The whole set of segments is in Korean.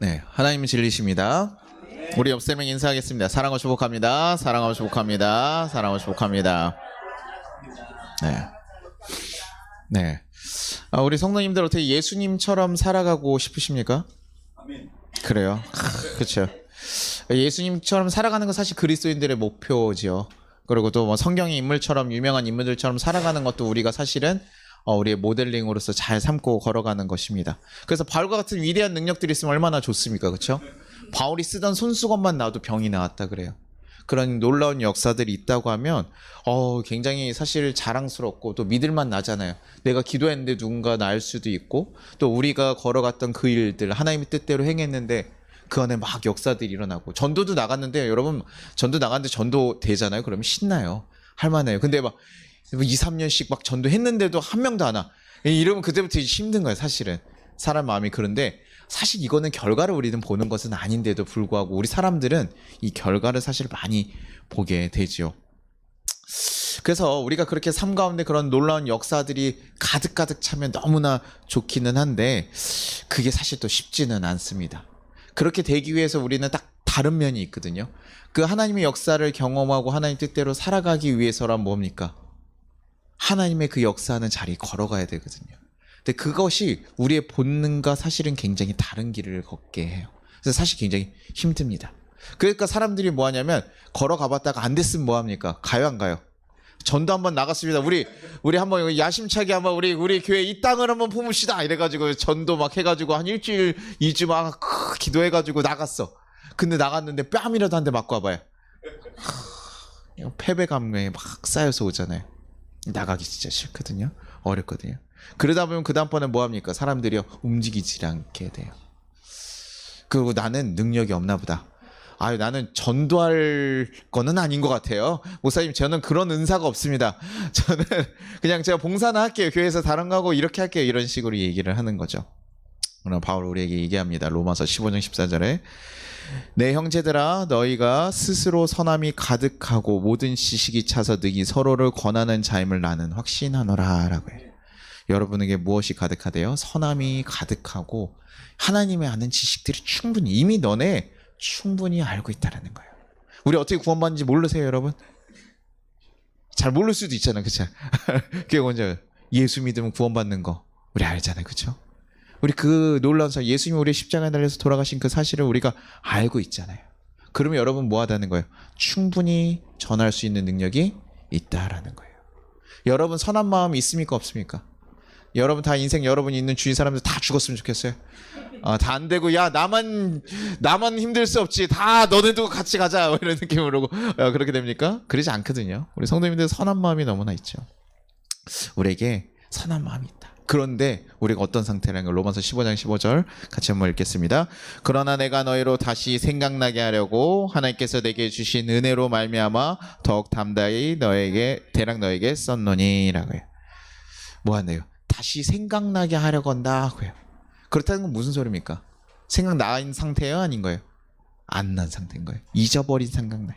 네, 하나님은 진리십니다. 우리 옆세명 인사하겠습니다. 사랑하고 축복합니다. 사랑하고 축복합니다. 사랑하고 축복합니다. 네, 네. 우리 성도님들 어떻게 예수님처럼 살아가고 싶으십니까? 그래요. 그렇죠. 예수님처럼 살아가는 건 사실 그리스도인들의 목표지요. 그리고 또 뭐 성경의 인물처럼 유명한 인물들처럼 살아가는 것도 우리가 사실은 우리의 모델링으로서 잘 삼고 걸어가는 것입니다. 그래서 바울과 같은 위대한 능력들이 있으면 얼마나 좋습니까? 그렇죠? 바울이 쓰던 손수건만 놔도 병이 나았다 그래요. 그런 놀라운 역사들이 있다고 하면 굉장히 사실 자랑스럽고 또 믿을만 나잖아요. 내가 기도했는데 누군가 나을 수도 있고 또 우리가 걸어갔던 그 일들 하나님의 뜻대로 행했는데 그 안에 막 역사들이 일어나고 전도도 나갔는데 여러분 전도 나갔는데 전도 되잖아요. 그러면 신나요. 할만해요. 근데 막 2, 3년씩 막 전도했는데도 한 명도 안 와. 이러면 그때부터 힘든 거예요. 사실은 사람 마음이. 그런데 사실 이거는 결과를 우리는 보는 것은 아닌데도 불구하고 우리 사람들은 이 결과를 사실 많이 보게 되죠. 그래서 우리가 그렇게 삶 가운데 그런 놀라운 역사들이 가득가득 차면 너무나 좋기는 한데 그게 사실 또 쉽지는 않습니다. 그렇게 되기 위해서 우리는 딱 다른 면이 있거든요. 그 하나님의 역사를 경험하고 하나님 뜻대로 살아가기 위해서란 뭡니까? 하나님의 그 역사하는 자리에 걸어가야 되거든요. 근데 그것이 우리의 본능과 사실은 굉장히 다른 길을 걷게 해요. 그래서 사실 굉장히 힘듭니다. 그러니까 사람들이 뭐 하냐면 걸어가 봤다가 안 됐으면 뭐 합니까? 가요 안 가요? 전도 한번 나갔습니다. 우리 한번 야심차게 한번 우리 교회 이 땅을 한번 품읍시다. 이래가지고 전도 막 해가지고 한 일주일, 2주 막 기도해가지고 나갔어. 근데 나갔는데 뺨이라도 한 대 맞고 와봐요. 패배감에 막 쌓여서 오잖아요. 나가기 진짜 싫거든요. 어렵거든요. 그러다 보면 그 다음번에 뭐 합니까? 사람들이 움직이지 않게 돼요. 그리고 나는 능력이 없나 보다. 나는 전도할 거는 아닌 것 같아요. 목사님, 저는 그런 은사가 없습니다. 저는 그냥 제가 봉사나 할게요. 교회에서 다른 거 하고 이렇게 할게요. 이런 식으로 얘기를 하는 거죠. 그러나 바울 우리에게 얘기합니다. 로마서 15장 14절에 내 형제들아 너희가 스스로 선함이 가득하고 모든 지식이 차서 능히 서로를 권하는 자임을 나는 확신하노라 라고 해요. 여러분에게 무엇이 가득하대요? 선함이 가득하고 하나님의 아는 지식들이 충분히 이미 너네 충분히 알고 있다는 거예요. 우리 어떻게 구원받는지 모르세요, 여러분? 잘 모를 수도 있잖아요, 그렇죠? 그게 먼저 예수 믿으면 구원받는 거 우리 알잖아요, 그렇죠? 우리 그 놀라운 사실 예수님이 우리 십자가에 달려서 돌아가신 그 사실을 우리가 알고 있잖아요. 그러면 여러분 뭐 하다는 거예요? 충분히 전할 수 있는 능력이 있다라는 거예요. 여러분 선한 마음이 있습니까, 없습니까? 여러분 다 인생 여러분이 있는 주위 사람들 다 죽었으면 좋겠어요. 다 안 되고 야 나만 힘들 수 없지. 다 너네도 같이 가자 이런 느낌으로 그렇게 됩니까? 그러지 않거든요. 우리 성도님들 선한 마음이 너무나 있죠. 우리에게 선한 마음이 있다. 그런데 우리가 어떤 상태라는 걸 로마서 15장 15절 같이 한번 읽겠습니다. 그러나 내가 너희로 다시 생각나게 하려고 하나님께서 내게 주신 은혜로 말미암아 더욱 담대히 대랑 너에게 썼노니라고 해요. 뭐 하네요? 다시 생각나게 하려고 한다고요. 그렇다는 건 무슨 소리입니까? 생각난 상태예요? 아닌 거예요? 안 난 상태인 거예요. 잊어버린 생각나.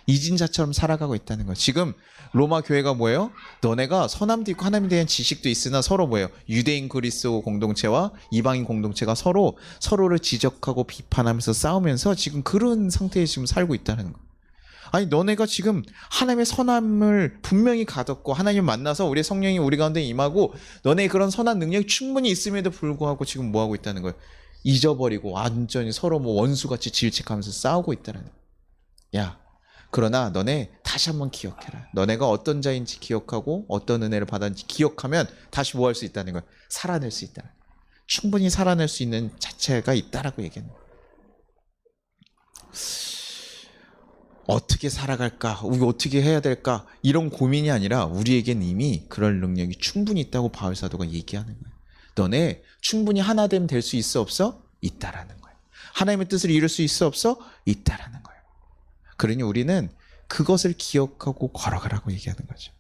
잊은 자처럼 살아가고 있다는 거예요. 지금 로마 교회가 뭐예요? 너네가 선함도 있고 하나님에 대한 지식도 있으나 서로 뭐예요? 유대인 그리스도 공동체와 이방인 공동체가 서로를 지적하고 비판하면서 싸우면서 지금 그런 상태에 지금 살고 있다는 거예요. 아니 너네가 지금 하나님의 선함을 분명히 가졌고 하나님 만나서 우리의 성령이 우리 가운데 임하고 너네의 그런 선한 능력이 충분히 있음에도 불구하고 지금 뭐 하고 있다는 거예요? 잊어버리고 완전히 서로 뭐 원수같이 질책하면서 싸우고 있다는 거예요. 야, 그러나 너네 다시 한번 기억해라. 너네가 어떤 자인지 기억하고 어떤 은혜를 받았는지 기억하면 다시 뭐 할 수 있다는 거예요? 살아낼 수 있다. 충분히 살아낼 수 있는 자체가 있다라고 얘기하는 거예요. 어떻게 살아갈까? 우리 어떻게 해야 될까? 이런 고민이 아니라 우리에겐 이미 그럴 능력이 충분히 있다고 바울 사도가 얘기하는 거예요. 너네 충분히 하나됨 될 수 있어 없어? 있다라는 거예요. 하나님의 뜻을 이룰 수 있어 없어? 있다라는 거예요. 그러니 우리는 그것을 기억하고 걸어가라고 얘기하는 거죠.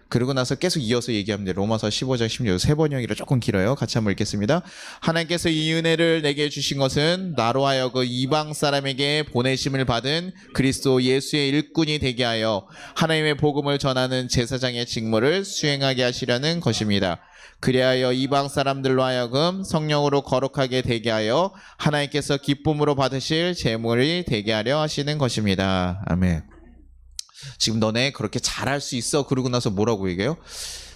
그리고 나서 계속 이어서 얘기하면 돼요. 로마서 15장 16절 세 번역이라 조금 길어요. 같이 한번 읽겠습니다. 하나님께서 이 은혜를 내게 주신 것은 나로 하여금 이방 사람에게 보내심을 받은 그리스도 예수의 일꾼이 되게 하여 하나님의 복음을 전하는 제사장의 직무를 수행하게 하시려는 것입니다. 그리하여 이방 사람들로 하여금 성령으로 거룩하게 되게 하여 하나님께서 기쁨으로 받으실 제물이 되게 하려 하시는 것입니다. 아멘. 지금 너네 그렇게 잘할 수 있어. 그러고 나서 뭐라고 얘기해요?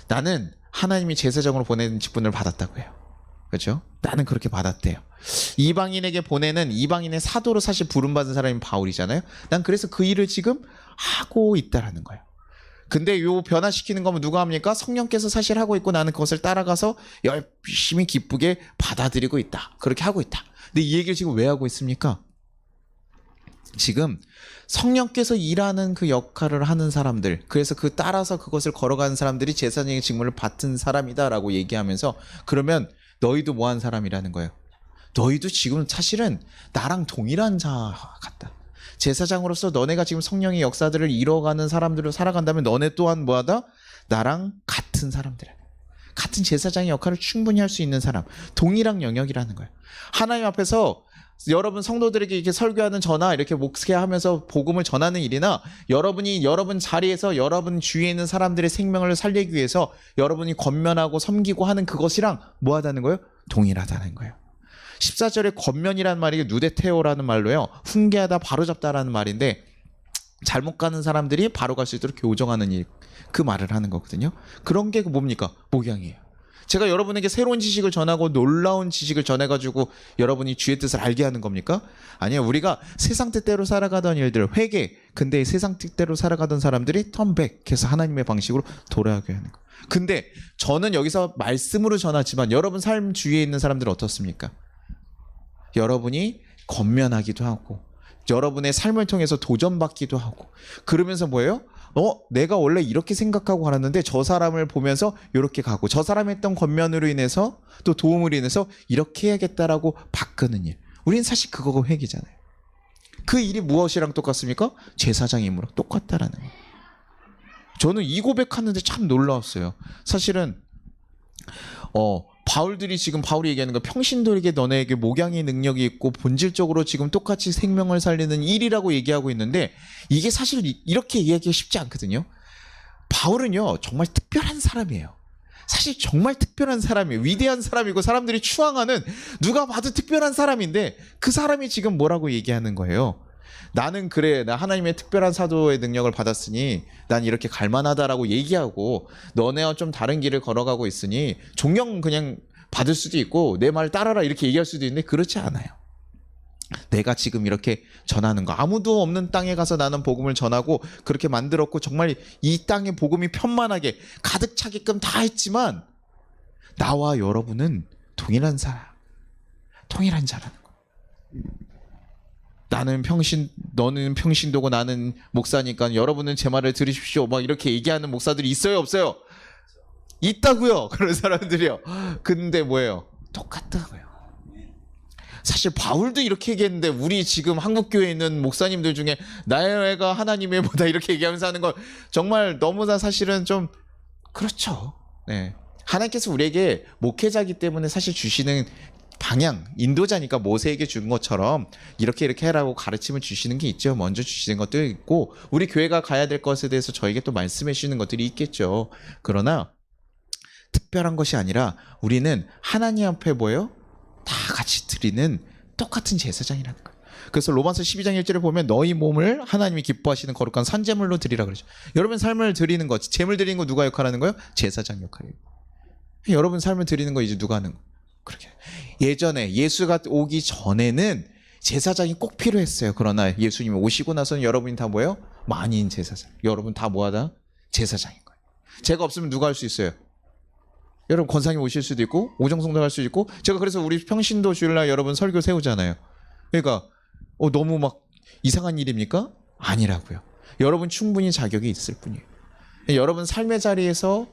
나는 하나님이 제사장으로 보내는 직분을 받았다고 해요. 그렇죠? 나는 그렇게 받았대요. 이방인에게 보내는 이방인의 사도로 사실 부름받은 사람이 바울이잖아요. 난 그래서 그 일을 지금 하고 있다라는 거예요. 근데 요 변화시키는 거면 누가 합니까? 성령께서 사실 하고 있고 나는 그것을 따라가서 열심히 기쁘게 받아들이고 있다. 그렇게 하고 있다. 근데 이 얘기를 지금 왜 하고 있습니까? 지금 성령께서 일하는 그 역할을 하는 사람들, 그래서 그 따라서 그것을 걸어가는 사람들이 제사장의 직무를 맡은 사람이다라고 얘기하면서, 그러면 너희도 뭐한 사람이라는 거예요? 너희도 지금 사실은 나랑 동일한 자 같다. 제사장으로서 너네가 지금 성령의 역사들을 이뤄가는 사람들로 살아간다면 너네 또한 뭐하다? 나랑 같은 사람들, 같은 제사장의 역할을 충분히 할 수 있는 사람, 동일한 영역이라는 거예요. 하나님 앞에서 여러분 성도들에게 이렇게 설교하는 저나 이렇게 목회하면서 복음을 전하는 일이나 여러분이 여러분 자리에서 여러분 주위에 있는 사람들의 생명을 살리기 위해서 여러분이 권면하고 섬기고 하는 그것이랑 뭐하다는 거예요? 동일하다는 거예요. 14절에 권면이라는 말이 누데테오라는 말로요, 훈계하다 바로잡다라는 말인데, 잘못 가는 사람들이 바로 갈 수 있도록 교정하는 일, 그 말을 하는 거거든요. 그런 게 뭡니까? 목양이에요. 제가 여러분에게 새로운 지식을 전하고 놀라운 지식을 전해가지고 여러분이 주의 뜻을 알게 하는 겁니까? 아니요. 우리가 세상 뜻대로 살아가던 일들, 회개, 근데 세상 뜻대로 살아가던 사람들이 턴백해서 하나님의 방식으로 돌아가게 하는 거예요. 근데 저는 여기서 말씀으로 전하지만 여러분 삶 주위에 있는 사람들은 어떻습니까? 여러분이 권면하기도 하고 여러분의 삶을 통해서 도전받기도 하고, 그러면서 뭐예요? 내가 원래 이렇게 생각하고 살았는데 저 사람을 보면서 이렇게 가고, 저 사람이 했던 권면으로 인해서 또 도움으로 인해서 이렇게 해야겠다라고 바꾸는 일. 우리는 사실 그거가 회개잖아요. 그 일이 무엇이랑 똑같습니까? 제사장 임무랑 똑같다라는 거예요. 저는 이 고백하는데 참 놀라웠어요. 사실은 바울들이 지금 바울이 얘기하는 거, 평신도에게 너네에게 목양의 능력이 있고 본질적으로 지금 똑같이 생명을 살리는 일이라고 얘기하고 있는데, 이게 사실 이렇게 이야기하기 쉽지 않거든요. 바울은요 정말 특별한 사람이에요. 사실 정말 특별한 사람이에요. 위대한 사람이고 사람들이 추앙하는, 누가 봐도 특별한 사람인데, 그 사람이 지금 뭐라고 얘기하는 거예요? 나는 그래, 나 하나님의 특별한 사도의 능력을 받았으니 난 이렇게 갈만하다라고 얘기하고, 너네와 좀 다른 길을 걸어가고 있으니 존경 그냥 받을 수도 있고 내 말 따라라 이렇게 얘기할 수도 있는데, 그렇지 않아요. 내가 지금 이렇게 전하는 거, 아무도 없는 땅에 가서 나는 복음을 전하고 그렇게 만들었고, 정말 이 땅에 복음이 편만하게 가득 차게끔 다 했지만 나와 여러분은 동일한 사람, 동일한 자라는 거예요. 나는 너는 평신도고 나는 목사니까 여러분은 제 말을 들으십시오, 막 이렇게 얘기하는 목사들이 있어요, 없어요? 있다고요. 그런 사람들이요. 근데 뭐예요? 똑같다고요. 사실 바울도 이렇게 얘기했는데, 우리 지금 한국교회에 있는 목사님들 중에 나의 애가 하나님의 보다 이렇게 얘기하면서 하는 걸 정말 너무나 사실은 좀 그렇죠. 네. 하나님께서 우리에게 목회자이기 때문에 사실 주시는 방향, 인도자니까 모세에게 준 것처럼 이렇게 해라고 가르침을 주시는 게 있죠. 먼저 주시는 것도 있고, 우리 교회가 가야 될 것에 대해서 저에게 또 말씀해 주시는 것들이 있겠죠. 그러나 특별한 것이 아니라 우리는 하나님 앞에 뭐예요? 다 같이 드리는 똑같은 제사장이라는 거예요. 그래서 로마서 12장 1절에 보면 너희 몸을 하나님이 기뻐하시는 거룩한 산제물로 드리라 그러죠. 여러분 삶을 드리는 거, 제물 드리는 거 누가 역할하는 거예요? 제사장 역할이에요. 여러분 삶을 드리는 거 이제 누가 하는 거예요? 그렇게. 예전에 예수가 오기 전에는 제사장이 꼭 필요했어요. 그러나 예수님이 오시고 나서는 여러분이 다 뭐예요? 만인 제사장. 여러분 다 뭐하다? 제사장인 거예요. 제가 없으면 누가 할 수 있어요? 여러분 권사님 오실 수도 있고 오정성도 할 수도 있고, 제가 그래서 우리 평신도 주일날 여러분 설교 세우잖아요. 그러니까 너무 막 이상한 일입니까? 아니라고요. 여러분 충분히 자격이 있을 뿐이에요. 여러분 삶의 자리에서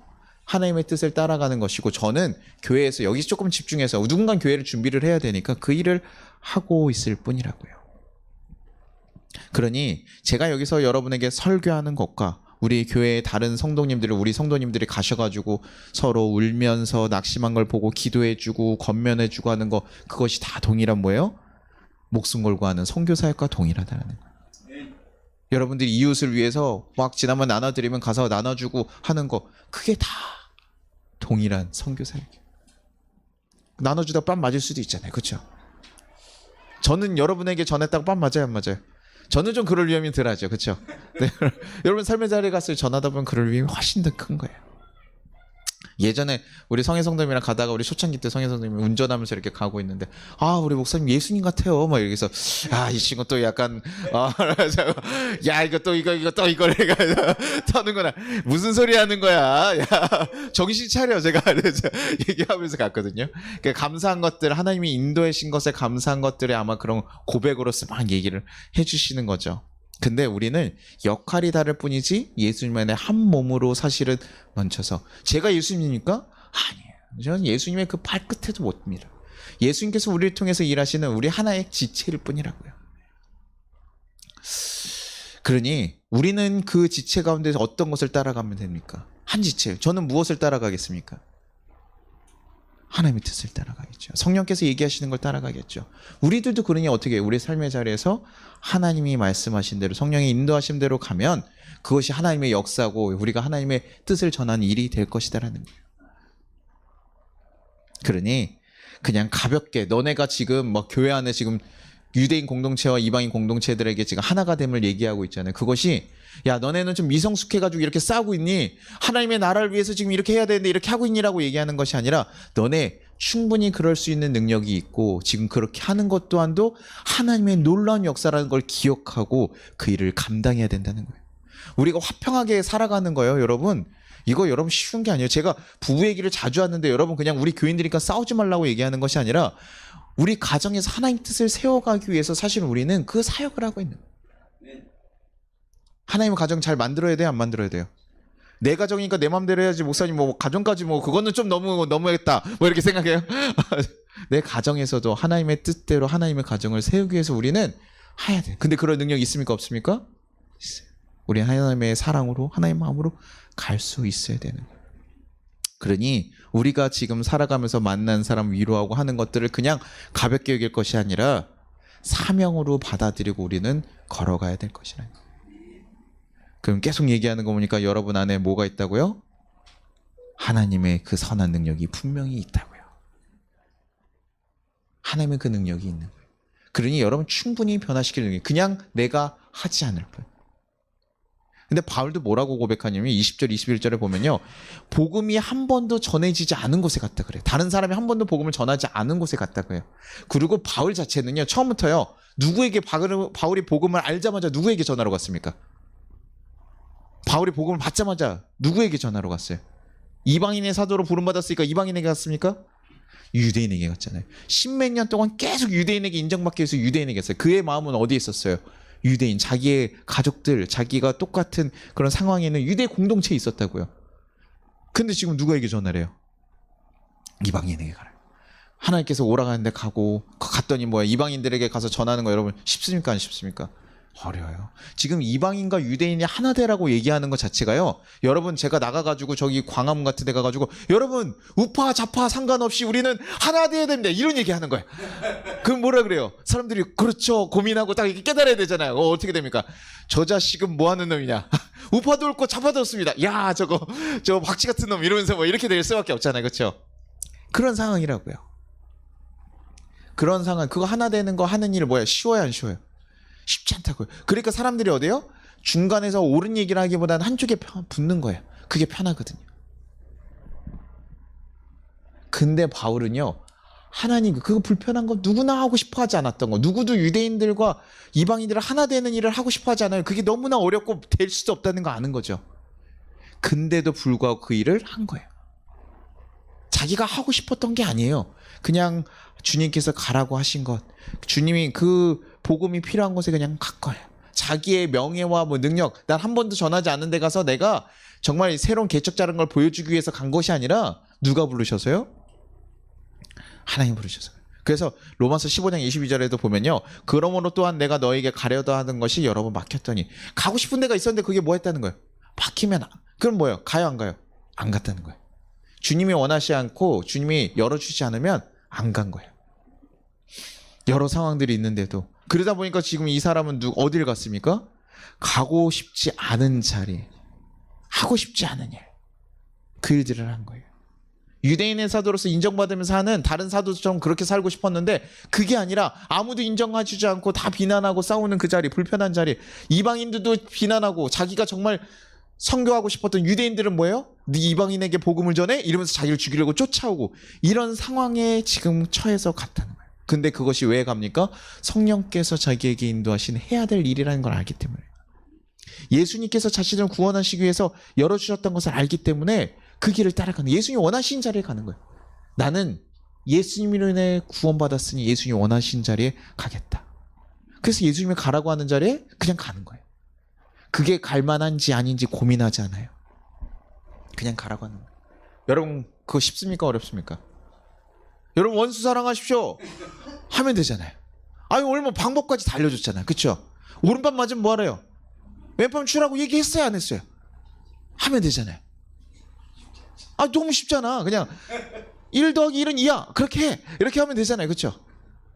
하나님의 뜻을 따라가는 것이고, 저는 교회에서 여기서 조금 집중해서 누군가 교회를 준비를 해야 되니까 그 일을 하고 있을 뿐이라고요. 그러니 제가 여기서 여러분에게 설교하는 것과 우리 교회의 다른 성도님들이 우리 성도님들이 가셔가지고 서로 울면서 낙심한 걸 보고 기도해주고 권면해주고 하는 거 그것이 다 동일한 뭐예요? 목숨 걸고 하는 선교 사역과 동일하다는 거예요. 여러분들이 이웃을 위해서 막 지나면 나눠드리면 가서 나눠주고 하는 거 그게 다 동일한 선교 사역이에요. 나눠주다 뺨 맞을 수도 있잖아요. 그렇죠? 저는 여러분에게 전했다고 뺨 맞아요, 안 맞아요? 저는 좀 그럴 위험이 덜하죠. 그렇죠? 네. 여러분 삶의 자리에 갔을 때 전하다 보면 그럴 위험이 훨씬 더 큰 거예요. 예전에 우리 성혜 성도님이랑 가다가 우리 초창기 때 성혜 성도님이 운전하면서 이렇게 가고 있는데 우리 목사님 예수님 같아요. 막 이러면서 이 친구 또 약간 야 이거 또 이걸 내가 터는구나. 무슨 소리 하는 거야? 야 정신 차려. 제가 얘기하면서 갔거든요. 그러니까 감사한 것들 하나님이 인도하신 것에 감사한 것들에 아마 그런 고백으로서 막 얘기를 해주시는 거죠. 근데 우리는 역할이 다를 뿐이지 예수님의 한 몸으로 사실은 얹혀서 제가 예수님입니까? 아니에요. 저는 예수님의 그 발끝에도 못 봅니다. 예수님께서 우리를 통해서 일하시는 우리 하나의 지체일 뿐이라고요. 그러니 우리는 그 지체 가운데서 어떤 것을 따라가면 됩니까? 한 지체. 저는 무엇을 따라가겠습니까? 하나님의 뜻을 따라가겠죠. 성령께서 얘기하시는 걸 따라가겠죠. 우리들도 그러니 어떻게 해요? 우리 삶의 자리에서 하나님이 말씀하신 대로 성령이 인도하신 대로 가면 그것이 하나님의 역사고 우리가 하나님의 뜻을 전하는 일이 될 것이다라는 거예요. 그러니 그냥 가볍게 너네가 지금 뭐 교회 안에 지금 유대인 공동체와 이방인 공동체들에게 지금 하나가 됨을 얘기하고 있잖아요. 그것이 야 너네는 좀 미성숙해가지고 이렇게 싸우고 있니? 하나님의 나라를 위해서 지금 이렇게 해야 되는데 이렇게 하고 있니라고 얘기하는 것이 아니라 너네 충분히 그럴 수 있는 능력이 있고 지금 그렇게 하는 것 또한도 하나님의 놀라운 역사라는 걸 기억하고 그 일을 감당해야 된다는 거예요. 우리가 화평하게 살아가는 거예요, 여러분. 이거 여러분 쉬운 게 아니에요. 제가 부부 얘기를 자주 하는데 여러분 그냥 우리 교인들이니까 싸우지 말라고 얘기하는 것이 아니라 우리 가정에서 하나님 뜻을 세워가기 위해서 사실 우리는 그 사역을 하고 있는 거예요. 하나님의 가정 잘 만들어야 돼요? 안 만들어야 돼요? 내 가정이니까 내 마음대로 해야지 목사님 뭐 가정까지 뭐 그거는 좀 너무했다 뭐 이렇게 생각해요? 내 가정에서도 하나님의 뜻대로 하나님의 가정을 세우기 위해서 우리는 해야 돼. 근데 그런 능력이 있습니까? 없습니까? 있어요. 우리 하나님의 사랑으로 하나님의 마음으로 갈 수 있어야 되는 거예요. 그러니 우리가 지금 살아가면서 만난 사람 위로하고 하는 것들을 그냥 가볍게 여길 것이 아니라 사명으로 받아들이고 우리는 걸어가야 될 것이라는 거예요. 그럼 계속 얘기하는 거 보니까 여러분 안에 뭐가 있다고요? 하나님의 그 선한 능력이 분명히 있다고요. 하나님의 그 능력이 있는 거예요. 그러니 여러분 충분히 변화시킬 능력이 그냥 내가 하지 않을 뿐. 근데 바울도 뭐라고 고백하냐면 20절 21절에 보면요. 복음이 한 번도 전해지지 않은 곳에 갔다 그래요. 다른 사람이 한 번도 복음을 전하지 않은 곳에 갔다고 해요. 그리고 바울 자체는요. 처음부터요. 누구에게 바울이 복음을 알자마자 누구에게 전하러 갔습니까? 바울이 복음을 받자마자 누구에게 전하러 갔어요? 이방인의 사도로 부름받았으니까 이방인에게 갔습니까? 유대인에게 갔잖아요. 십몇 년 동안 계속 유대인에게 인정받기 위해서 유대인에게 갔어요. 그의 마음은 어디에 있었어요? 유대인, 자기의 가족들, 자기가 똑같은 그런 상황에는 유대 공동체에 있었다고요. 근데 지금 누구에게 전화를 해요? 이방인에게 가요. 하나님께서 오라가는데 가고 갔더니 뭐야? 이방인들에게 가서 전하는 거 여러분 쉽습니까? 안 쉽습니까? 어려워요. 지금 이방인과 유대인이 하나 되라고 얘기하는 것 자체가요. 여러분 제가 나가가지고 저기 광화문 같은 데 가가지고 여러분 우파 좌파 상관없이 우리는 하나 돼야 됩니다. 이런 얘기하는 거예요. 그럼 뭐라 그래요? 사람들이 그렇죠. 고민하고 딱 이렇게 깨달아야 되잖아요. 어떻게 됩니까? 저 자식은 뭐 하는 놈이냐? 우파도 옳고 좌파도 없습니다. 야 저 박쥐 같은 놈 이러면서 뭐 이렇게 될 수밖에 없잖아요. 그렇죠? 그런 상황이라고요. 그런 상황 그거 하나 되는 거 하는 일 뭐야? 쉬워요 안 쉬워요? 쉽지 않다고요. 그러니까 사람들이 어디요? 중간에서 옳은 얘기를 하기보다는 한쪽에 붙는 거예요. 그게 편하거든요. 근데 바울은요. 하나님 그거 불편한 거 누구나 하고 싶어 하지 않았던 거. 누구도 유대인들과 이방인들을 하나 되는 일을 하고 싶어 하지 않아요. 그게 너무나 어렵고 될 수도 없다는 거 아는 거죠. 근데도 불구하고 그 일을 한 거예요. 자기가 하고 싶었던 게 아니에요. 그냥 주님께서 가라고 하신 것. 주님이 그 복음이 필요한 곳에 그냥 갈 거예요. 자기의 명예와 뭐 능력, 난 한 번도 전하지 않은 데 가서 내가 정말 새로운 개척자라는 걸 보여주기 위해서 간 것이 아니라 누가 부르셔서요? 하나님 부르셔서. 그래서 로마서 15장 22절에도 보면요. 그러므로 또한 내가 너에게 가려다 하는 것이 여러 번 막혔더니 가고 싶은 데가 있었는데 그게 뭐 했다는 거예요? 막히면 그럼 뭐예요? 가요 안 가요? 안 갔다는 거예요. 주님이 원하지 않고 주님이 열어주지 않으면 안 간 거예요. 여러 상황들이 있는데도. 그러다 보니까 지금 이 사람은 어딜 갔습니까? 가고 싶지 않은 자리에, 하고 싶지 않은 일, 그 일들을 한 거예요. 유대인의 사도로서 인정받으면서 하는 다른 사도처럼 그렇게 살고 싶었는데 그게 아니라 아무도 인정해주지 않고 다 비난하고 싸우는 그 자리, 불편한 자리, 이방인들도 비난하고 자기가 정말 선교하고 싶었던 유대인들은 뭐예요? 네 이방인에게 복음을 전해? 이러면서 자기를 죽이려고 쫓아오고 이런 상황에 지금 처해서 갔다는 거예요. 근데 그것이 왜 갑니까? 성령께서 자기에게 인도하신 해야 될 일이라는 걸 알기 때문에. 예수님께서 자신을 구원하시기 위해서 열어주셨던 것을 알기 때문에 그 길을 따라가는, 예수님이 원하신 자리에 가는 거예요. 나는 예수님으로 인해 구원받았으니 예수님이 원하신 자리에 가겠다. 그래서 예수님이 가라고 하는 자리에 그냥 가는 거예요. 그게 갈 만한지 아닌지 고민하지 않아요. 그냥 가라고 하는 거예요. 여러분 그거 쉽습니까? 어렵습니까? 여러분 원수 사랑하십시오 하면 되잖아요. 아니 얼마 방법까지 다 알려줬잖아요. 그렇죠? 오른밤 맞으면 뭐하래요? 왼밤 추라고 얘기했어요? 안 했어요? 하면 되잖아요. 아 너무 쉽잖아. 그냥 1 더하기 1은 2야. 그렇게 해. 이렇게 하면 되잖아요. 그렇죠?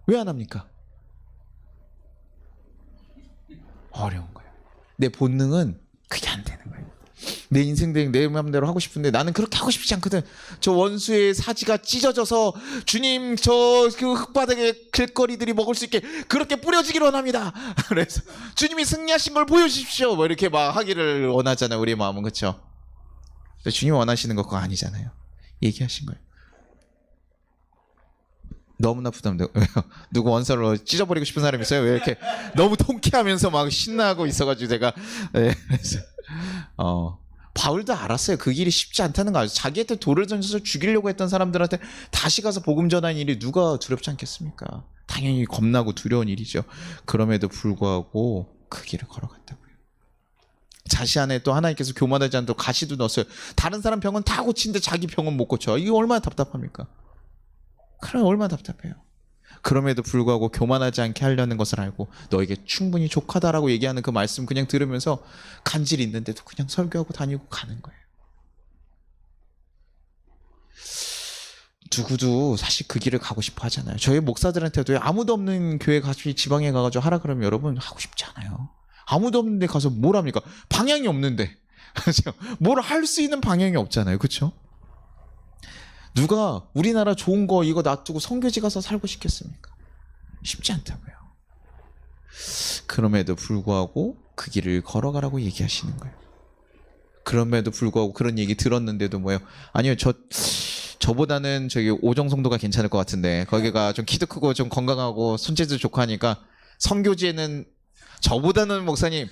왜 안 합니까? 어려운 거예요. 내 본능은 그게 안 되는 거예요. 내 인생대로 내 마음대로 하고 싶은데 나는 그렇게 하고 싶지 않거든. 저 원수의 사지가 찢어져서 주님 저 그 흙바닥에 길거리들이 먹을 수 있게 그렇게 뿌려지기를 원합니다. 그래서 주님이 승리하신 걸 보여주십시오. 뭐 이렇게 막 하기를 원하잖아요. 우리의 마음은. 그렇죠? 주님이 원하시는 거 그거 아니잖아요. 얘기하신 거예요. 너무나 부담돼요. 누구 원서로 찢어버리고 싶은 사람 있어요? 왜 이렇게 너무 통쾌하면서 막 신나고 있어가지고 제가 그래서 바울도 알았어요. 그 길이 쉽지 않다는 거 알죠. 자기한테 돌을 던져서 죽이려고 했던 사람들한테 다시 가서 복음 전하는 일이 누가 두렵지 않겠습니까? 당연히 겁나고 두려운 일이죠. 그럼에도 불구하고 그 길을 걸어갔다고요. 자시 안에 또 하나님께서 교만하지 않도록 가시도 넣었어요. 다른 사람 병은 다 고치는데 자기 병은 못 고쳐. 이거 얼마나 답답합니까? 그럼 얼마나 답답해요. 그럼에도 불구하고 교만하지 않게 하려는 것을 알고 너에게 충분히 족하다라고 얘기하는 그 말씀 그냥 들으면서 간질이 있는데도 그냥 설교하고 다니고 가는 거예요. 누구도 사실 그 길을 가고 싶어 하잖아요. 저희 목사들한테도 아무도 없는 교회 가서 지방에 가가지고 하라 그러면 여러분 하고 싶지 않아요. 아무도 없는데 가서 뭘 합니까? 방향이 없는데 뭘 할 수 있는 방향이 없잖아요. 그렇죠? 누가 우리나라 좋은 거 이거 놔두고 선교지 가서 살고 싶겠습니까? 쉽지 않다고요. 그럼에도 불구하고 그 길을 걸어가라고 얘기하시는 거예요. 그럼에도 불구하고 그런 얘기 들었는데도 뭐예요? 아니요, 저보다는 저기 오정성도가 괜찮을 것 같은데 거기가 좀 키도 크고 좀 건강하고 손재주 좋고 하니까 선교지에는 저보다는 목사님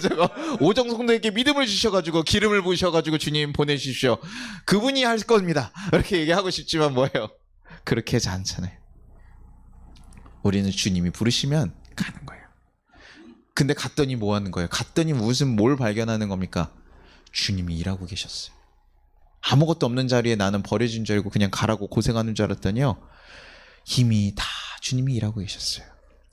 제가 오정성도에게 믿음을 주셔가지고 기름을 부으셔가지고 주님 보내주십시오. 그분이 할 겁니다. 이렇게 얘기하고 싶지만 뭐예요? 그렇게 하지 않잖아요. 우리는 주님이 부르시면 가는 거예요. 근데 갔더니 뭐 하는 거예요? 갔더니 뭘 발견하는 겁니까? 주님이 일하고 계셨어요. 아무것도 없는 자리에 나는 버려진 줄 알고 그냥 가라고 고생하는 줄 알았더니요. 이미 다 주님이 일하고 계셨어요.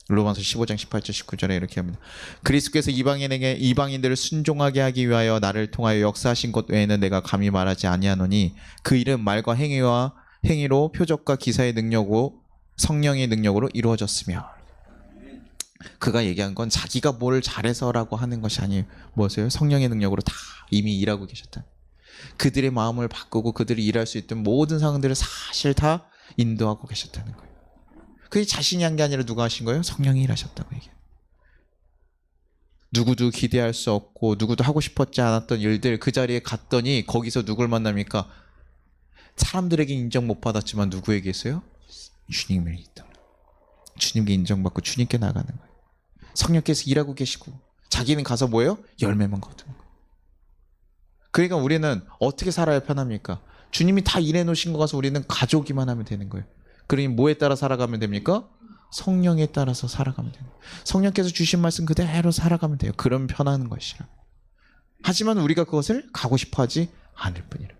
로마서 15장 18절 19절에 이렇게 합니다. 그리스도께서 이방인들을 순종하게 하기 위하여 나를 통하여 역사하신 것 외에는 내가 감히 말하지 아니하노니 그 일은 말과 행위로 표적과 기사의 능력으로 성령의 능력으로 이루어졌으며. 그가 얘기한 건 자기가 뭘 잘해서라고 하는 것이 아니에요. 무엇이에요? 성령의 능력으로 다 이미 일하고 계셨다. 그들의 마음을 바꾸고 그들이 일할 수 있던 모든 상황들을 사실 다 인도하고 계셨다는 거예요. 그게 자신이 한 게 아니라 누가 하신 거예요? 성령이 일하셨다고 얘기해요. 누구도 기대할 수 없고 누구도 하고 싶었지 않았던 일들 그 자리에 갔더니 거기서 누굴 만납니까? 사람들에게 인정 못 받았지만 누구에게 있어요? 주님을 있다. 주님께 인정받고 주님께 나가는 거예요. 성령께서 일하고 계시고 자기는 가서 뭐예요? 열매만 거두는 거예요. 그러니까 우리는 어떻게 살아야 편합니까? 주님이 다 일해 놓으신 거 가서 우리는 가져오기만 하면 되는 거예요. 그러니 뭐에 따라 살아가면 됩니까? 성령에 따라서 살아가면 돼요. 성령께서 주신 말씀 그대로 살아가면 돼요. 그럼 편한 것이라. 하지만 우리가 그것을 가고 싶어 하지 않을 뿐이라.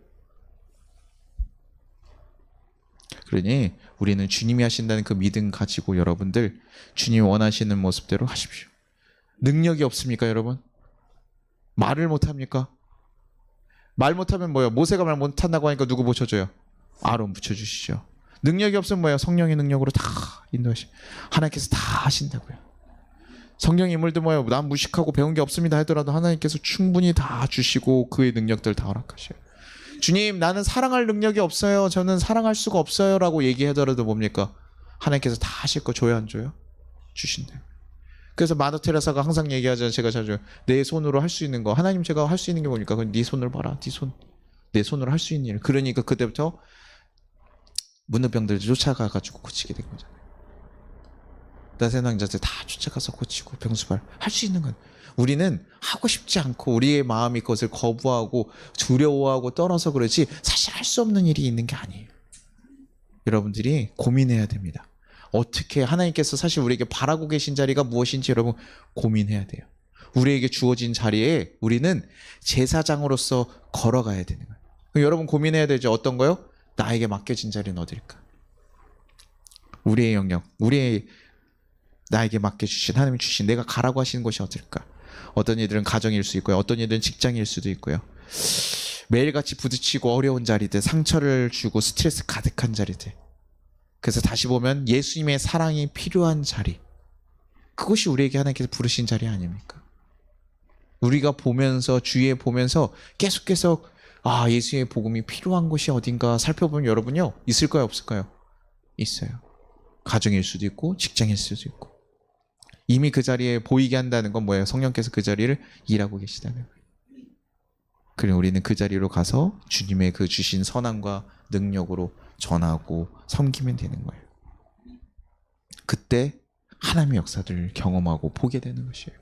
그러니 우리는 주님이 하신다는 그 믿음 가지고 여러분들 주님이 원하시는 모습대로 하십시오. 능력이 없습니까 여러분? 말을 못합니까? 말 못하면 뭐예요? 모세가 말 못한다고 하니까 누구 붙여줘요? 아론 붙여주시죠. 능력이 없으면 뭐예요? 성령의 능력으로 다 인도하시. 하나님께서 다 하신다고요. 성령 인물도 뭐예요? 난 무식하고 배운 게 없습니다 하더라도 하나님께서 충분히 다 주시고 그의 능력들 다 허락하셔요. 주님, 나는 사랑할 능력이 없어요. 저는 사랑할 수가 없어요. 라고 얘기하더라도 뭡니까? 하나님께서 다 하실 거 줘요, 안 줘요? 주신대요. 그래서 마더 테레사가 항상 얘기하잖아요. 제가 자주 내 손으로 할 수 있는 거. 하나님, 제가 할 수 있는 게 뭡니까? 그럼 네 손을 봐라. 네 손. 내 손으로 할 수 있는 일. 그러니까 그때부터 문둥병들을 쫓아가가지고 고치게 된 거잖아요. 나세낭자들 다 쫓아가서 고치고 병수발 할 수 있는 건 우리는 하고 싶지 않고 우리의 마음이 그것을 거부하고 두려워하고 떨어서 그렇지 사실 할 수 없는 일이 있는 게 아니에요. 여러분들이 고민해야 됩니다. 어떻게 하나님께서 사실 우리에게 바라고 계신 자리가 무엇인지 여러분 고민해야 돼요. 우리에게 주어진 자리에 우리는 제사장으로서 걸어가야 되는 거예요. 그럼 여러분 고민해야 되죠. 어떤 거요? 나에게 맡겨진 자리는 어딜까? 우리의 영역, 나에게 맡겨주신 하나님이 주신 내가 가라고 하시는 곳이 어딜까? 어떤 이들은 가정일 수 있고요. 어떤 이들은 직장일 수도 있고요. 매일같이 부딪히고 어려운 자리들, 상처를 주고 스트레스 가득한 자리들. 그래서 다시 보면 예수님의 사랑이 필요한 자리. 그것이 우리에게 하나님께서 부르신 자리 아닙니까? 우리가 보면서 주위에 보면서 계속 예수의 복음이 필요한 곳이 어딘가 살펴보면 여러분요. 있을까요? 없을까요? 있어요. 가정일 수도 있고 직장일 수도 있고. 이미 그 자리에 보이게 한다는 건 뭐예요? 성령께서 그 자리를 일하고 계시다는 거예요. 그리고 우리는 그 자리로 가서 주님의 그 주신 선함과 능력으로 전하고 섬기면 되는 거예요. 그때 하나님의 역사들을 경험하고 보게 되는 것이에요.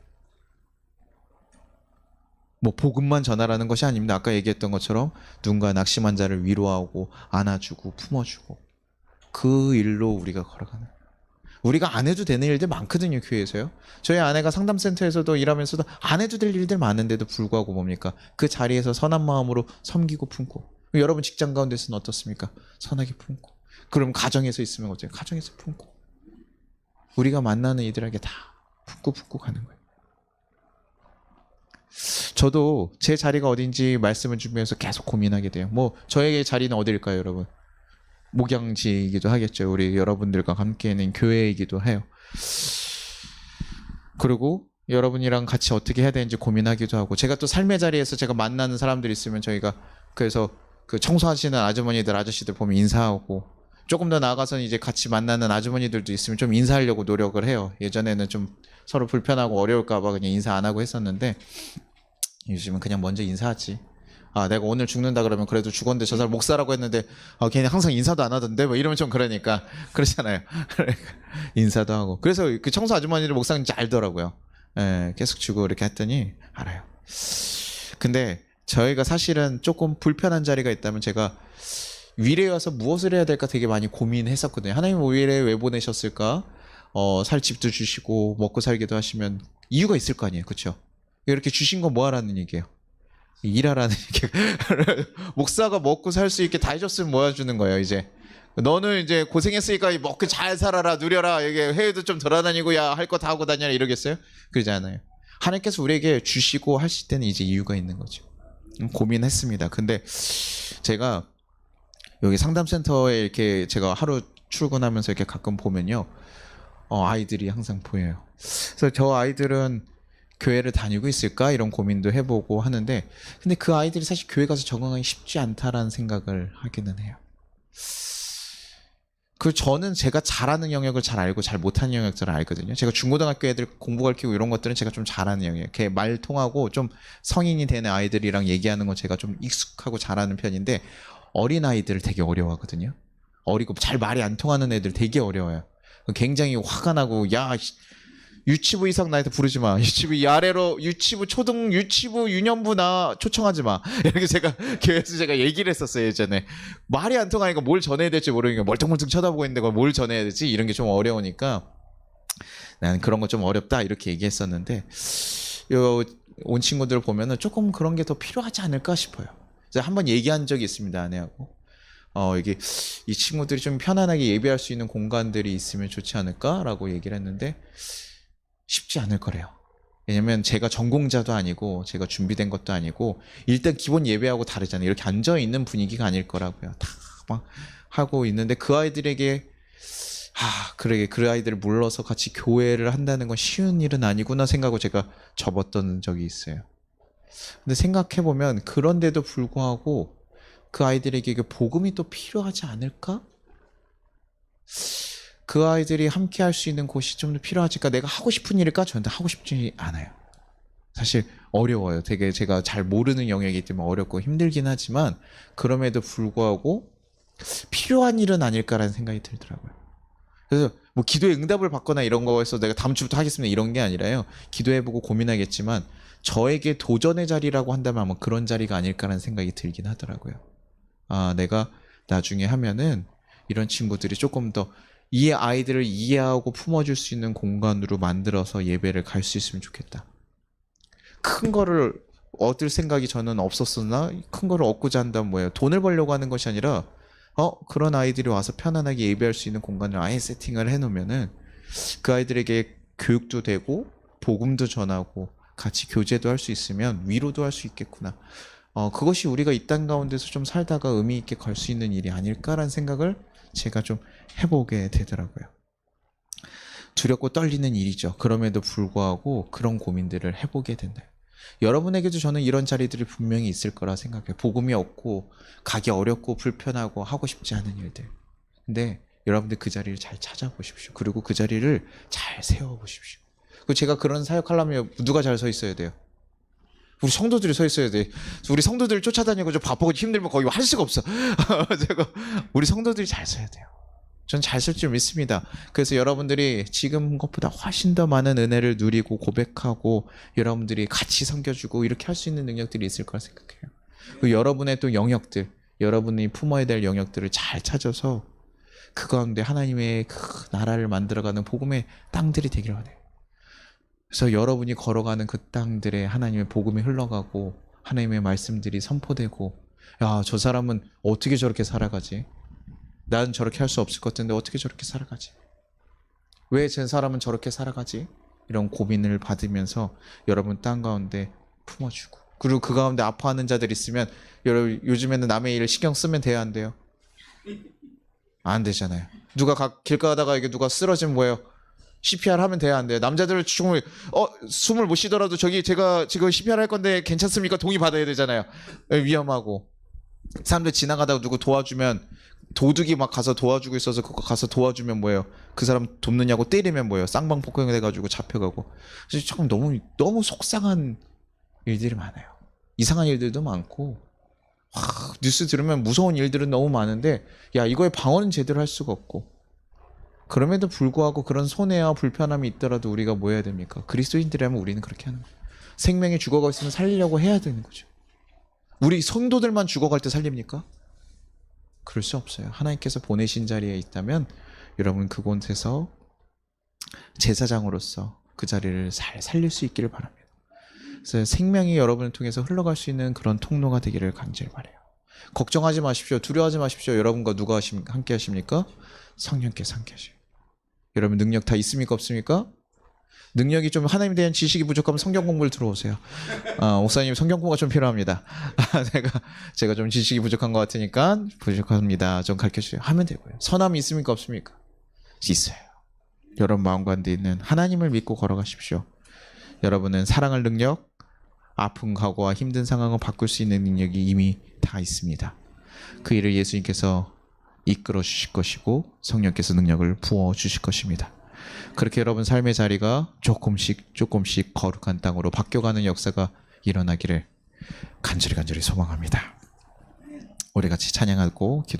뭐 복음만 전하라는 것이 아닙니다. 아까 얘기했던 것처럼 누군가 낙심한 자를 위로하고 안아주고 품어주고 그 일로 우리가 걸어가는 거예요. 우리가 안 해도 되는 일들 많거든요. 교회에서요. 저희 아내가 상담센터에서도 일하면서도 안 해도 될 일들 많은데도 불구하고 뭡니까? 그 자리에서 선한 마음으로 섬기고 품고. 여러분 직장 가운데서는 어떻습니까? 선하게 품고. 그럼 가정에서 있으면 어때요? 가정에서 품고. 우리가 만나는 이들에게 다 품고 가는 거예요. 저도 제 자리가 어딘지 말씀을 준비해서 계속 고민하게 돼요. 뭐 저에게 자리는 어딜까요, 여러분? 목양지이기도 하겠죠. 우리 여러분들과 함께 있는 교회이기도 해요. 그리고 여러분이랑 같이 어떻게 해야 되는지 고민하기도 하고, 제가 또 삶의 자리에서 제가 만나는 사람들이 있으면 저희가 그래서 그 청소하시는 아주머니들 아저씨들 보면 인사하고, 조금 더 나아가서는 이제 같이 만나는 아주머니들도 있으면 좀 인사하려고 노력을 해요. 예전에는 좀 서로 불편하고 어려울까 봐 그냥 인사 안 하고 했었는데 요즘은 그냥 먼저 인사하지. 내가 오늘 죽는다 그러면 그래도 죽었는데 저 사람 목사라고 했는데 걔는 항상 인사도 안 하던데 뭐 이러면 좀 그러니까 그렇잖아요. 인사도 하고. 그래서 그 청소 아주머니를 목사님인지 알더라고요. 예, 계속 주고 이렇게 했더니 알아요. 근데 저희가 사실은 조금 불편한 자리가 있다면 제가 위례에 와서 무엇을 해야 될까 되게 많이 고민했었거든요. 하나님 위례에 왜 보내셨을까? 살 집도 주시고 먹고 살기도 하시면 이유가 있을 거 아니에요. 그렇죠? 이렇게 주신 건 뭐 하라는 얘기예요? 일하라는 얘기. 목사가 먹고 살 수 있게 다 해줬으면 뭐 해주는 거예요, 이제. 너는 이제 고생했으니까 먹고 잘 살아라, 누려라. 이게 해외도 좀 돌아다니고, 야, 할 거 다 하고 다녀라, 이러겠어요? 그러지 않아요. 하나님께서 우리에게 주시고 하실 때는 이제 이유가 있는 거죠. 고민했습니다. 근데 제가 여기 상담센터에 이렇게 제가 하루 출근하면서 이렇게 가끔 보면요. 아이들이 항상 보여요. 그래서 저 아이들은 교회를 다니고 있을까? 이런 고민도 해보고 하는데, 근데 그 아이들이 사실 교회 가서 적응하기 쉽지 않다라는 생각을 하기는 해요. 저는 제가 잘하는 영역을 잘 알고 잘 못하는 영역들을 알거든요. 제가 중고등학교 애들 공부 가르치고 이런 것들은 제가 좀 잘하는 영역. 걔 말 통하고 좀 성인이 되는 아이들이랑 얘기하는 건 제가 좀 익숙하고 잘하는 편인데, 어린 아이들을 되게 어려워하거든요. 어리고 잘 말이 안 통하는 애들 되게 어려워요. 굉장히 화가 나고, 야, 유치부 이상 나한테 부르지 마. 유치부 이 아래로 유치부 유년부 나 초청하지 마. 이렇게 제가 교회에서 제가 얘기를 했었어요, 예전에. 말이 안 통하니까 뭘 전해야 될지 모르니까 멀뚱멀뚱 쳐다보고 있는데 뭘 전해야 되지? 이런 게 좀 어려우니까 나는 그런 거 좀 어렵다 이렇게 얘기했었는데, 온 친구들 보면은 조금 그런 게 더 필요하지 않을까 싶어요. 제가 한번 얘기한 적이 있습니다, 아내하고. 이게 이 친구들이 좀 편안하게 예배할 수 있는 공간들이 있으면 좋지 않을까라고 얘기를 했는데 쉽지 않을 거래요. 왜냐면 제가 전공자도 아니고 제가 준비된 것도 아니고 일단 기본 예배하고 다르잖아요. 이렇게 앉아 있는 분위기가 아닐 거라고요. 다 막 하고 있는데 그 아이들에게 그러게 그 아이들을 불러서 같이 교회를 한다는 건 쉬운 일은 아니구나 생각하고 제가 접었던 적이 있어요. 근데 생각해 보면 그런데도 불구하고 그 아이들에게 그 복음이 또 필요하지 않을까? 그 아이들이 함께 할 수 있는 곳이 좀 더 필요하지까 내가 하고 싶은 일일까? 저는 하고 싶지 않아요. 사실 어려워요. 되게 제가 잘 모르는 영역이기 때문에 어렵고 힘들긴 하지만 그럼에도 불구하고 필요한 일은 아닐까라는 생각이 들더라고요. 그래서 뭐 기도에 응답을 받거나 이런 거에서 내가 다음 주부터 하겠습니다 이런 게 아니라요. 기도해보고 고민하겠지만 저에게 도전의 자리라고 한다면 아마 그런 자리가 아닐까라는 생각이 들긴 하더라고요. 내가 나중에 하면은 이런 친구들이 조금 더 이 아이들을 이해하고 품어줄 수 있는 공간으로 만들어서 예배를 갈 수 있으면 좋겠다. 큰 거를 얻을 생각이 저는 없었으나 큰 거를 얻고자 한다면 뭐예요? 돈을 벌려고 하는 것이 아니라 그런 아이들이 와서 편안하게 예배할 수 있는 공간을 아예 세팅을 해놓으면은 그 아이들에게 교육도 되고 복음도 전하고 같이 교제도 할 수 있으면 위로도 할 수 있겠구나. 그것이 우리가 이 땅 가운데서 좀 살다가 의미 있게 갈 수 있는 일이 아닐까라는 생각을 제가 좀 해보게 되더라고요. 두렵고 떨리는 일이죠. 그럼에도 불구하고 그런 고민들을 해보게 된다. 여러분에게도 저는 이런 자리들이 분명히 있을 거라 생각해요. 복음이 없고 가기 어렵고 불편하고 하고 싶지 않은 일들. 근데 여러분들 그 자리를 잘 찾아보십시오. 그리고 그 자리를 잘 세워보십시오. 그리고 제가 그런 사역하려면 누가 잘 서 있어야 돼요? 우리 성도들이 서 있어야 돼. 우리 성도들을 쫓아다니고 좀 바쁘고 힘들면 거의 할 수가 없어. 우리 성도들이 잘 서야 돼요. 전 잘 쓸 줄 믿습니다. 그래서 여러분들이 지금 것보다 훨씬 더 많은 은혜를 누리고 고백하고 여러분들이 같이 섬겨주고 이렇게 할 수 있는 능력들이 있을 거라 생각해요. 그리고 여러분의 또 영역들, 여러분이 품어야 될 영역들을 잘 찾아서 그 가운데 하나님의 그 나라를 만들어가는 복음의 땅들이 되기를 원해요. 그래서 여러분이 걸어가는 그 땅들에 하나님의 복음이 흘러가고 하나님의 말씀들이 선포되고 저 사람은 어떻게 저렇게 살아가지? 난 저렇게 할 수 없을 것 같은데 어떻게 저렇게 살아가지? 왜 저 사람은 저렇게 살아가지? 이런 고민을 받으면서 여러분 땅 가운데 품어주고 그리고 그 가운데 아파하는 자들 있으면 여러분 요즘에는 남의 일을 신경 쓰면 돼야 안 돼요? 안 되잖아요. 누가 길 가다가 이게 누가 쓰러지면 뭐예요? CPR 하면 돼야 안 돼요. 남자들 숨을 못 쉬더라도 제가 지금 CPR 할 건데 괜찮습니까? 동의 받아야 되잖아요. 위험하고 사람들 지나가다가 누구 도와주면 도둑이 막 가서 도와주고 있어서 그거 가서 도와주면 뭐예요? 그 사람 돕느냐고 때리면 뭐예요? 쌍방폭행 돼가지고 잡혀가고. 그래서 참 너무 속상한 일들이 많아요. 이상한 일들도 많고 뉴스 들으면 무서운 일들은 너무 많은데 이거에 방어는 제대로 할 수가 없고 그럼에도 불구하고 그런 손해와 불편함이 있더라도 우리가 뭐 해야 됩니까? 그리스도인들이라면 우리는 그렇게 하는 거예요. 생명이 죽어가 있으면 살리려고 해야 되는 거죠. 우리 성도들만 죽어갈 때 살립니까? 그럴 수 없어요. 하나님께서 보내신 자리에 있다면 여러분 그곳에서 제사장으로서 그 자리를 잘 살릴 수 있기를 바랍니다. 그래서 생명이 여러분을 통해서 흘러갈 수 있는 그런 통로가 되기를 간절히 바라요. 걱정하지 마십시오. 두려워하지 마십시오. 여러분과 누가 함께 하십니까? 성령께서 함께 하셔요. 여러분 능력 다 있습니까? 없습니까? 능력이 좀 하나님에 대한 지식이 부족하면 성경 공부를 들어오세요. 목사님 성경 공부가 좀 필요합니다. 제가 좀 지식이 부족한 것 같으니까 부족합니다. 좀 가르쳐주세요. 하면 되고요. 선함이 있습니까? 없습니까? 있어요. 여러분 마음 가운데 있는 하나님을 믿고 걸어가십시오. 여러분은 사랑할 능력, 아픈 각오와 힘든 상황을 바꿀 수 있는 능력이 이미 다 있습니다. 그 일을 예수님께서 이끌어 주실 것이고 성령께서 능력을 부어 주실 것입니다. 그렇게 여러분 삶의 자리가 조금씩 거룩한 땅으로 바뀌어가는 역사가 일어나기를 간절히 소망합니다. 우리 같이 찬양하고 기도